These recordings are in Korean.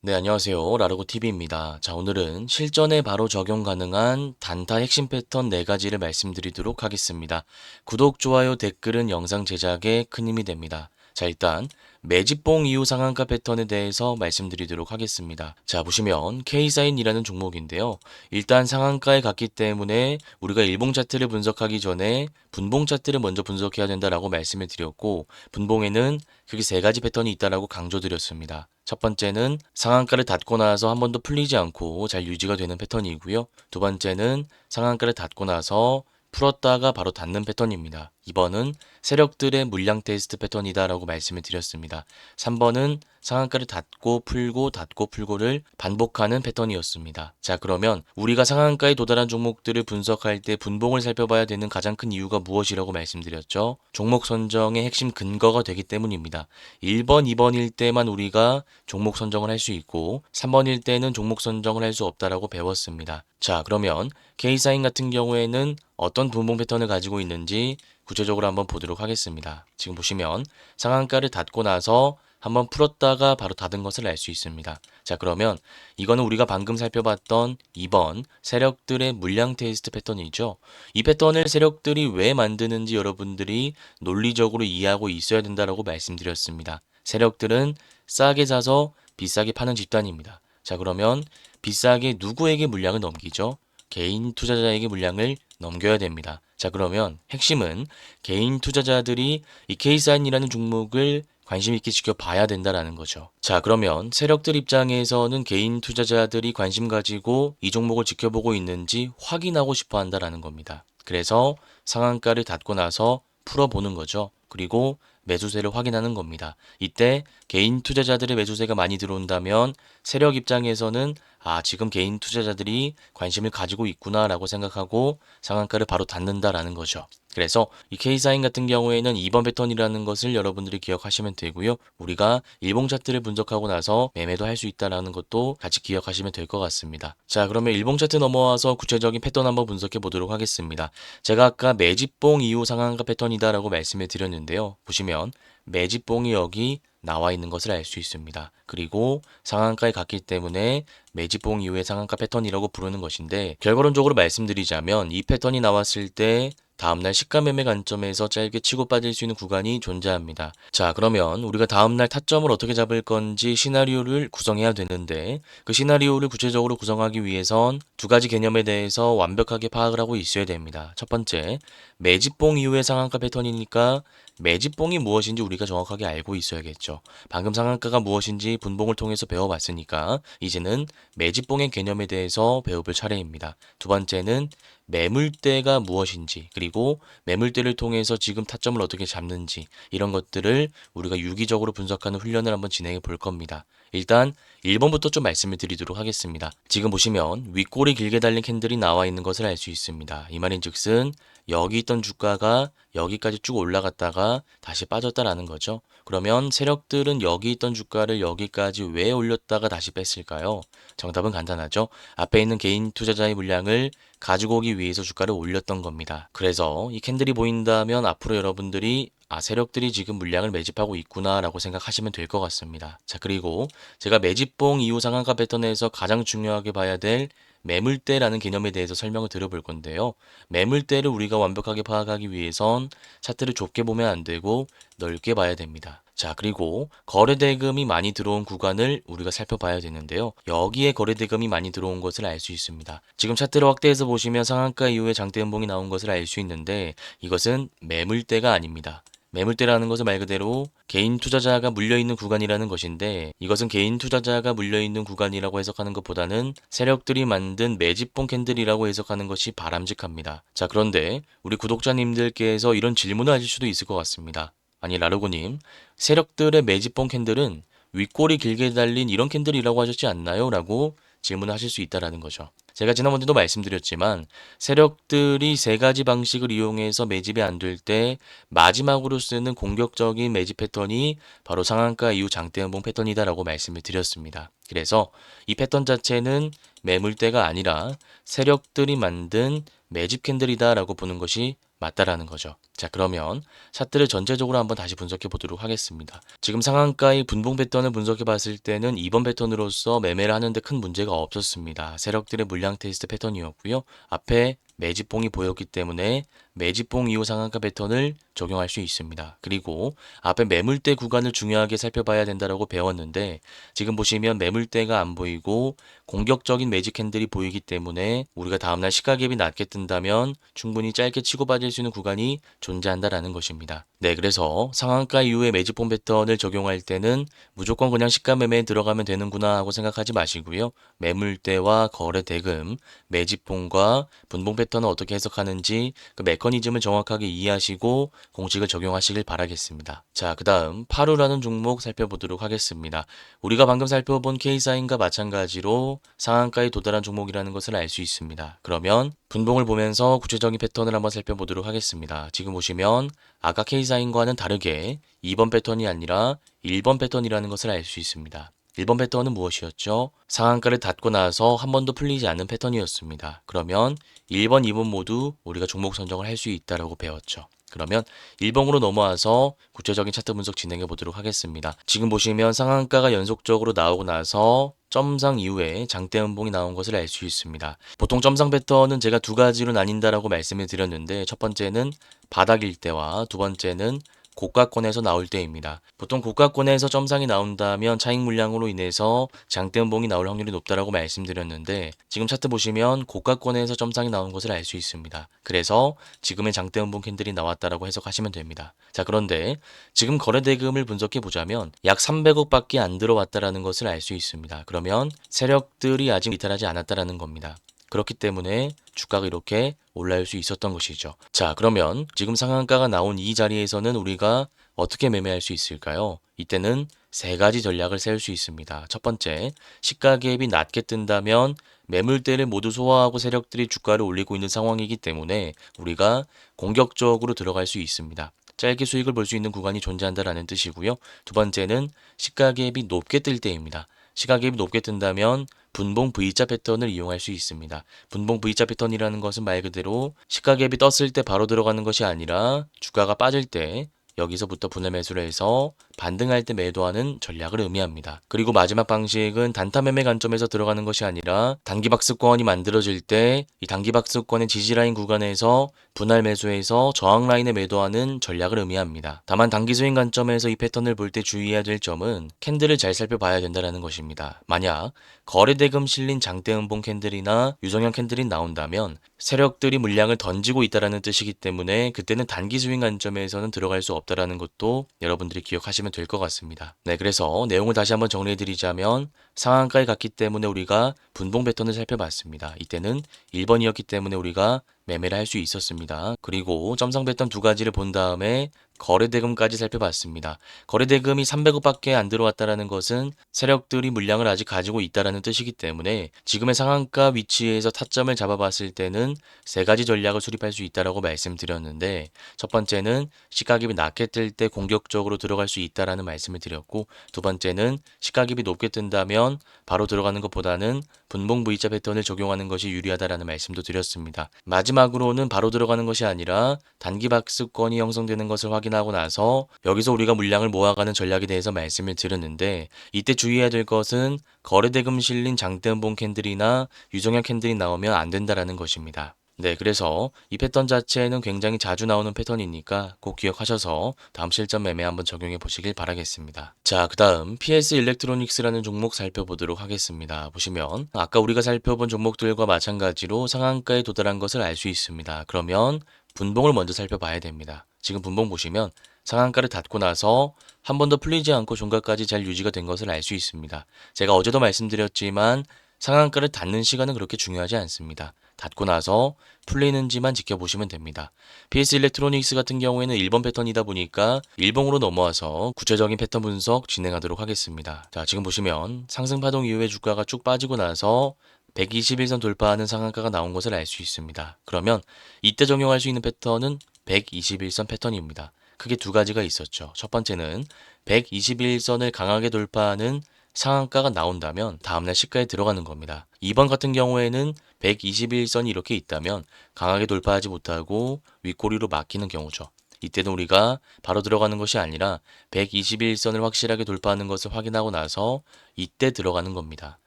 네, 안녕하세요. 라르고TV입니다. 자, 오늘은 실전에 바로 적용 가능한 단타 핵심 패턴 4가지를 말씀드리도록 하겠습니다. 구독, 좋아요, 댓글은 영상 제작에 큰 힘이 됩니다. 자, 일단 매집봉 이후 상한가 패턴에 대해서 말씀드리도록 하겠습니다. 자, 보시면 K사인이라는 종목인데요. 일단 상한가에 갔기 때문에 우리가 일봉 차트를 분석하기 전에 분봉 차트를 먼저 분석해야 된다라고 말씀을 드렸고, 분봉에는 크게 3가지 패턴이 있다라고 강조드렸습니다. 첫 번째는 상한가를 닫고 나서 한 번도 풀리지 않고 잘 유지가 되는 패턴이고요. 두 번째는 상한가를 닫고 나서 풀었다가 바로 닫는 패턴입니다. 2번은 세력들의 물량 테스트 패턴이다라고 말씀을 드렸습니다. 3번은 상한가를 닫고 풀고를 반복하는 패턴이었습니다. 자, 그러면 우리가 상한가에 도달한 종목들을 분석할 때 분봉을 살펴봐야 되는 가장 큰 이유가 무엇이라고 말씀드렸죠? 종목 선정의 핵심 근거가 되기 때문입니다. 1번, 2번일 때만 우리가 종목 선정을 할 수 있고 3번일 때는 종목 선정을 할 수 없다라고 배웠습니다. 자, 그러면 K사인 같은 경우에는 어떤 분봉 패턴을 가지고 있는지 구체적으로 한번 보도록 하겠습니다. 지금 보시면 상한가를 닫고 나서 한번 풀었다가 바로 닫은 것을 알 수 있습니다. 자, 그러면 이거는 우리가 방금 살펴봤던 2번 세력들의 물량 테스트 패턴이죠. 이 패턴을 세력들이 왜 만드는지 여러분들이 논리적으로 이해하고 있어야 된다라고 말씀드렸습니다. 세력들은 싸게 사서 비싸게 파는 집단입니다. 자, 그러면 비싸게 누구에게 물량을 넘기죠? 개인 투자자에게 물량을 넘겨야 됩니다. 자, 그러면 핵심은 개인 투자자들이 이 K사인이라는 종목을 관심 있게 지켜봐야 된다라는 거죠. 자, 그러면 세력들 입장에서는 개인 투자자들이 관심 가지고 이 종목을 지켜보고 있는지 확인하고 싶어 한다라는 겁니다. 그래서 상한가를 닫고 나서 풀어보는 거죠. 그리고 매수세를 확인하는 겁니다. 이때 개인 투자자들의 매수세가 많이 들어온다면 세력 입장에서는 지금 개인 투자자들이 관심을 가지고 있구나라고 생각하고 상한가를 바로 닫는다라는 거죠. 그래서 이 K사인 같은 경우에는 2번 패턴이라는 것을 여러분들이 기억하시면 되고요. 우리가 일봉 차트를 분석하고 나서 매매도 할 수 있다라는 것도 같이 기억하시면 될 것 같습니다. 자, 그러면 일봉 차트 넘어와서 구체적인 패턴 한번 분석해 보도록 하겠습니다. 제가 아까 매집봉 이후 상한가 패턴이다라고 말씀을 드렸는데요. 보시면 매집봉이 여기 나와 있는 것을 알 수 있습니다. 그리고 상한가에 갔기 때문에 매집봉 이후의 상한가 패턴이라고 부르는 것인데, 결과론적으로 말씀드리자면 이 패턴이 나왔을 때 다음날 시가 매매 관점에서 짧게 치고 빠질 수 있는 구간이 존재합니다. 자, 그러면 우리가 다음날 타점을 어떻게 잡을 건지 시나리오를 구성해야 되는데, 그 시나리오를 구체적으로 구성하기 위해선 2가지 개념에 대해서 완벽하게 파악을 하고 있어야 됩니다. 첫 번째, 매집봉 이후의 상한가 패턴이니까 매집봉이 무엇인지 우리가 정확하게 알고 있어야겠죠. 방금 상한가가 무엇인지 분봉을 통해서 배워봤으니까 이제는 매집봉의 개념에 대해서 배워볼 차례입니다. 두 번째는 매물대가 무엇인지, 그리고 매물대를 통해서 지금 타점을 어떻게 잡는지, 이런 것들을 우리가 유기적으로 분석하는 훈련을 한번 진행해 볼 겁니다. 일단 1번부터 좀 말씀을 드리도록 하겠습니다. 지금 보시면 윗골이 길게 달린 캔들이 나와 있는 것을 알 수 있습니다. 이 말인즉슨 여기 있던 주가가 여기까지 쭉 올라갔다가 다시 빠졌다라는 거죠. 그러면 세력들은 여기 있던 주가를 여기까지 왜 올렸다가 다시 뺐을까요? 정답은 간단하죠. 앞에 있는 개인 투자자의 물량을 가지고 오기 위해서 주가를 올렸던 겁니다. 그래서 이 캔들이 보인다면 앞으로 여러분들이 세력들이 지금 물량을 매집하고 있구나라고 생각하시면 될 것 같습니다. 자, 그리고 제가 매집봉 이후 상한가 패턴에서 가장 중요하게 봐야 될 매물대라는 개념에 대해서 설명을 드려볼 건데요. 매물대를 우리가 완벽하게 파악하기 위해선 차트를 좁게 보면 안 되고 넓게 봐야 됩니다. 자, 그리고 거래대금이 많이 들어온 구간을 우리가 살펴봐야 되는데요. 여기에 거래대금이 많이 들어온 것을 알 수 있습니다. 지금 차트를 확대해서 보시면 상한가 이후에 장대 음봉이 나온 것을 알 수 있는데, 이것은 매물대가 아닙니다. 매물대라는 것은 말 그대로 개인 투자자가 물려있는 구간이라는 것인데, 이것은 개인 투자자가 물려있는 구간이라고 해석하는 것보다는 세력들이 만든 매집봉 캔들이라고 해석하는 것이 바람직합니다. 자, 그런데 우리 구독자님들께서 이런 질문을 하실 수도 있을 것 같습니다. 아니, 라르고님, 세력들의 매집봉 캔들은 윗골이 길게 달린 이런 캔들이라고 하셨지 않나요? 라고 질문을 하실 수 있다라는 거죠. 제가 지난번에도 말씀드렸지만 세력들이 3가지 방식을 이용해서 매집이 안 될 때 마지막으로 쓰는 공격적인 매집 패턴이 바로 상한가 이후 장대음봉 패턴이다라고 말씀을 드렸습니다. 그래서 이 패턴 자체는 매물대가 아니라 세력들이 만든 매집 캔들이다라고 보는 것이 맞다라는 거죠. 자, 그러면 차트를 전체적으로 한번 다시 분석해 보도록 하겠습니다. 지금 상한가의 분봉 패턴을 분석해 봤을 때는 이번 패턴으로서 매매를 하는데 큰 문제가 없었습니다. 세력들의 물량 테스트 패턴이었고요. 앞에 매집봉이 보였기 때문에 매집봉 이후 상한가 패턴을 적용할 수 있습니다. 그리고 앞에 매물대 구간을 중요하게 살펴봐야 된다라고 배웠는데 지금 보시면 매물대가 안 보이고 공격적인 매직 캔들이 보이기 때문에 우리가 다음날 시가갭이 낮게 뜬다면 충분히 짧게 치고 빠질 수 있는 구간이 존재한다라는 것입니다. 네, 그래서 상한가 이후에 매집봉 패턴을 적용할 때는 무조건 그냥 시가 매매에 들어가면 되는구나 하고 생각하지 마시고요. 매물대와 거래 대금, 매집봉과 분봉 패턴을 어떻게 해석하는지 그 메커니즘을 정확하게 이해하시고 공식을 적용하시길 바라겠습니다. 자, 그 다음 파루라는 종목 살펴보도록 하겠습니다. 우리가 방금 살펴본 K사인과 마찬가지로 상한가에 도달한 종목이라는 것을 알 수 있습니다. 그러면 분봉을 보면서 구체적인 패턴을 한번 살펴보도록 하겠습니다. 지금 보시면 아까 K사인과는 다르게 2번 패턴이 아니라 1번 패턴이라는 것을 알 수 있습니다. 1번 패턴은 무엇이었죠? 상한가를 닫고 나서 한 번도 풀리지 않는 패턴이었습니다. 그러면 1번, 2번 모두 우리가 종목 선정을 할 수 있다라고 배웠죠. 그러면 1번으로 넘어와서 구체적인 차트 분석 진행해 보도록 하겠습니다. 지금 보시면 상한가가 연속적으로 나오고 나서 점상 이후에 장대 음봉이 나온 것을 알 수 있습니다. 보통 점상 패턴은 제가 두 가지로 나뉜다라고 말씀을 드렸는데 첫 번째는 바닥일 때와 두 번째는 고가권에서 나올 때입니다. 보통 고가권에서 점상이 나온다면 차익 물량으로 인해서 장대 음봉이 나올 확률이 높다라고 말씀드렸는데 지금 차트 보시면 고가권에서 점상이 나온 것을 알 수 있습니다. 그래서 지금의 장대 음봉 캔들이 나왔다라고 해석하시면 됩니다. 자, 그런데 지금 거래 대금을 분석해 보자면 약 300억밖에 안 들어왔다라는 것을 알 수 있습니다. 그러면 세력들이 아직 이탈하지 않았다라는 겁니다. 그렇기 때문에 주가가 이렇게 올라올 수 있었던 것이죠. 자, 그러면 지금 상한가가 나온 이 자리에서는 우리가 어떻게 매매할 수 있을까요? 이때는 세 가지 전략을 세울 수 있습니다. 첫 번째, 시가갭이 낮게 뜬다면 매물대를 모두 소화하고 세력들이 주가를 올리고 있는 상황이기 때문에 우리가 공격적으로 들어갈 수 있습니다. 짧게 수익을 볼 수 있는 구간이 존재한다라는 뜻이고요. 두 번째는 시가갭이 높게 뜰 때입니다. 시가갭이 높게 뜬다면 분봉 V자 패턴을 이용할 수 있습니다. 분봉 V자 패턴이라는 것은 말 그대로 시가갭이 떴을 때 바로 들어가는 것이 아니라 주가가 빠질 때 여기서부터 분할 매수를 해서 반등할 때 매도하는 전략을 의미합니다. 그리고 마지막 방식은 단타 매매 관점에서 들어가는 것이 아니라 단기박스권이 만들어질 때 이 단기박스권의 지지라인 구간에서 분할 매수해서 저항 라인에 매도하는 전략을 의미합니다. 다만 단기 스윙 관점에서 이 패턴을 볼 때 주의해야 될 점은 캔들을 잘 살펴봐야 된다는 것입니다. 만약 거래대금 실린 장대음봉 캔들이나 유성형 캔들이 나온다면 세력들이 물량을 던지고 있다는 뜻이기 때문에 그때는 단기 스윙 관점에서는 들어갈 수 없다는 것도 여러분들이 기억하시면 될 것 같습니다. 네, 그래서 내용을 다시 한번 정리해드리자면 상한가에 갔기 때문에 우리가 분봉 패턴을 살펴봤습니다. 이때는 1번이었기 때문에 우리가 매매를 할 수 있었습니다. 그리고 점상 패턴 두 가지를 본 다음에 거래대금까지 살펴봤습니다. 거래대금이 300억밖에 안 들어왔다는 것은 세력들이 물량을 아직 가지고 있다는 뜻이기 때문에 지금의 상한가 위치에서 타점을 잡아봤을 때는 세 가지 전략을 수립할 수 있다고 말씀드렸는데 첫 번째는 시가갭이 낮게 뜰 때 공격적으로 들어갈 수 있다는 말씀을 드렸고 두 번째는 시가갭이 높게 뜬다면 바로 들어가는 것보다는 분봉 V자 패턴을 적용하는 것이 유리하다는 말씀도 드렸습니다. 마지막으로는 바로 들어가는 것이 아니라 단기 박스권이 형성되는 것을 확인하고 나서 여기서 우리가 물량을 모아가는 전략에 대해서 말씀을 드렸는데 이때 주의해야 될 것은 거래대금 실린 장대음봉 캔들이나 유성형 캔들이 나오면 안 된다라는 것입니다. 네, 그래서 이 패턴 자체는 굉장히 자주 나오는 패턴이니까 꼭 기억하셔서 다음 실전 매매 한번 적용해 보시길 바라겠습니다. 자, 그 다음 PS 일렉트로닉스라는 종목 살펴보도록 하겠습니다. 보시면 아까 우리가 살펴본 종목들과 마찬가지로 상한가에 도달한 것을 알 수 있습니다. 그러면 분봉을 먼저 살펴봐야 됩니다. 지금 분봉 보시면 상한가를 닫고 나서 한 번도 풀리지 않고 종가까지 잘 유지가 된 것을 알 수 있습니다. 제가 어제도 말씀드렸지만 상한가를 닫는 시간은 그렇게 중요하지 않습니다. 닫고 나서 풀리는지만 지켜보시면 됩니다. PS 일렉트로닉스 같은 경우에는 1번 패턴이다 보니까 1봉으로 넘어와서 구체적인 패턴 분석 진행하도록 하겠습니다. 자, 지금 보시면 상승 파동 이후에 주가가 쭉 빠지고 나서 121선 돌파하는 상한가가 나온 것을 알 수 있습니다. 그러면 이때 적용할 수 있는 패턴은 121선 패턴입니다. 크게 두 가지가 있었죠. 첫 번째는 121선을 강하게 돌파하는 상한가가 나온다면 다음날 시가에 들어가는 겁니다. 2번 같은 경우에는 121선이 이렇게 있다면 강하게 돌파하지 못하고 윗꼬리로 막히는 경우죠. 이때는 우리가 바로 들어가는 것이 아니라 121선을 확실하게 돌파하는 것을 확인하고 나서 이때 들어가는 겁니다.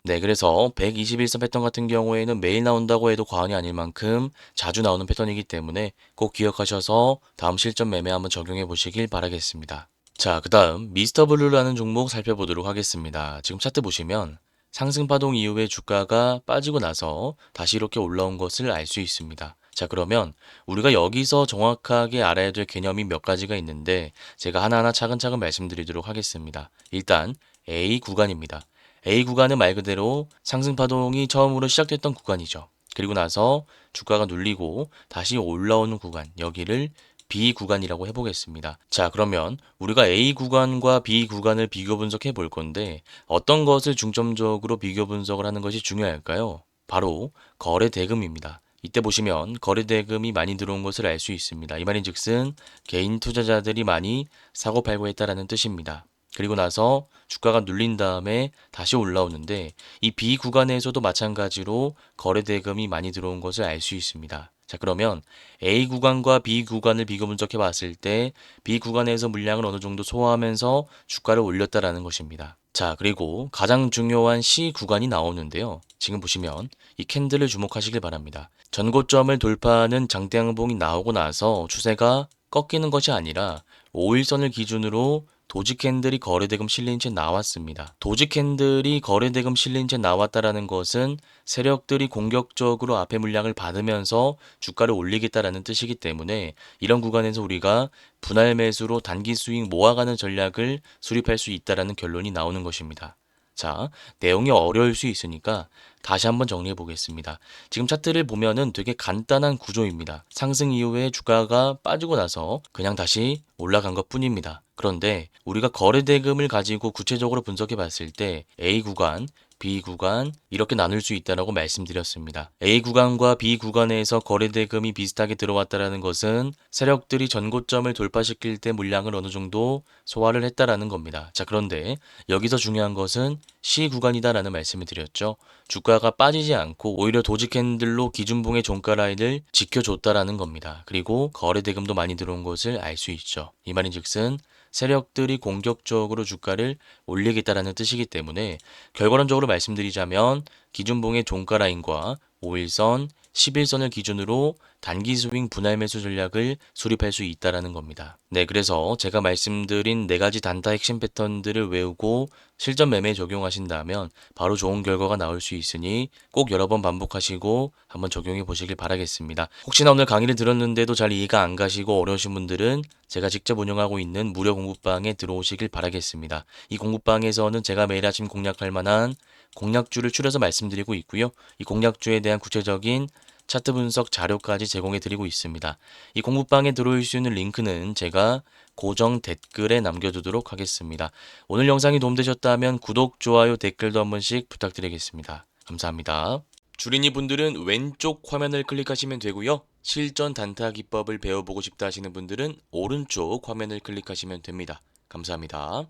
네, 그래서 121선 패턴 같은 경우에는 매일 나온다고 해도 과언이 아닐 만큼 자주 나오는 패턴이기 때문에 꼭 기억하셔서 다음 실전 매매 한번 적용해 보시길 바라겠습니다. 자, 그 다음 미스터 블루라는 종목 살펴보도록 하겠습니다. 지금 차트 보시면 상승 파동 이후에 주가가 빠지고 나서 다시 이렇게 올라온 것을 알 수 있습니다. 자, 그러면 우리가 여기서 정확하게 알아야 될 개념이 몇 가지가 있는데 제가 하나하나 차근차근 말씀드리도록 하겠습니다. 일단 A 구간입니다. A 구간은 말 그대로 상승 파동이 처음으로 시작됐던 구간이죠. 그리고 나서 주가가 눌리고 다시 올라오는 구간, 여기를 B 구간이라고 해보겠습니다. 자, 그러면 우리가 A 구간과 B 구간을 비교 분석해 볼 건데 어떤 것을 중점적으로 비교 분석을 하는 것이 중요할까요? 바로 거래 대금입니다. 이때 보시면 거래 대금이 많이 들어온 것을 알 수 있습니다. 이 말인즉슨 개인 투자자들이 많이 사고 팔고 했다라는 뜻입니다. 그리고 나서 주가가 눌린 다음에 다시 올라오는데 이 B 구간에서도 마찬가지로 거래 대금이 많이 들어온 것을 알 수 있습니다. 자, 그러면 A 구간과 B 구간을 비교 분석해 봤을 때 B 구간에서 물량을 어느 정도 소화하면서 주가를 올렸다라는 것입니다. 자, 그리고 가장 중요한 C 구간이 나오는데요. 지금 보시면 이 캔들을 주목하시길 바랍니다. 전고점을 돌파하는 장대 양봉이 나오고 나서 추세가 꺾이는 것이 아니라 5일선을 기준으로 도지 캔들이 거래대금 실린 채 나왔습니다. 도지 캔들이 거래대금 실린 채 나왔다라는 것은 세력들이 공격적으로 앞에 물량을 받으면서 주가를 올리겠다라는 뜻이기 때문에 이런 구간에서 우리가 분할 매수로 단기 수익 모아가는 전략을 수립할 수 있다라는 결론이 나오는 것입니다. 자, 내용이 어려울 수 있으니까 다시 한번 정리해 보겠습니다. 지금 차트를 보면은 되게 간단한 구조입니다. 상승 이후에 주가가 빠지고 나서 그냥 다시 올라간 것 뿐입니다. 그런데 우리가 거래 대금을 가지고 구체적으로 분석해 봤을 때 A 구간, B 구간 이렇게 나눌 수 있다라고 말씀드렸습니다. A 구간과 B 구간에서 거래 대금이 비슷하게 들어왔다라는 것은 세력들이 전고점을 돌파시킬 때 물량을 어느 정도 소화를 했다라는 겁니다. 자, 그런데 여기서 중요한 것은 C 구간이다라는 말씀을 드렸죠. 주가가 빠지지 않고 오히려 도지 캔들로 기준봉의 종가 라인을 지켜줬다라는 겁니다. 그리고 거래 대금도 많이 들어온 것을 알 수 있죠. 이 말인즉슨 세력들이 공격적으로 주가를 올리겠다라는 뜻이기 때문에 결과론적으로 말씀드리자면 기준봉의 종가 라인과 5일선, 11선을 기준으로 단기 스윙 분할 매수 전략을 수립할 수 있다라는 겁니다. 네, 그래서 제가 말씀드린 4가지 단타 핵심 패턴들을 외우고 실전 매매에 적용하신다면 바로 좋은 결과가 나올 수 있으니 꼭 여러 번 반복하시고 한번 적용해 보시길 바라겠습니다. 혹시나 오늘 강의를 들었는데도 잘 이해가 안 가시고 어려우신 분들은 제가 직접 운영하고 있는 무료 공부방에 들어오시길 바라겠습니다. 이 공부방에서는 제가 매일 아침 공략할 만한 공략주를 추려서 말씀드리고 있고요. 이 공략주에 대한 구체적인 차트 분석 자료까지 제공해 드리고 있습니다. 이 공부방에 들어올 수 있는 링크는 제가 고정 댓글에 남겨두도록 하겠습니다. 오늘 영상이 도움되셨다면 구독, 좋아요, 댓글도 한 번씩 부탁드리겠습니다. 감사합니다. 주린이 분들은 왼쪽 화면을 클릭하시면 되고요. 실전 단타 기법을 배워보고 싶다 하시는 분들은 오른쪽 화면을 클릭하시면 됩니다. 감사합니다.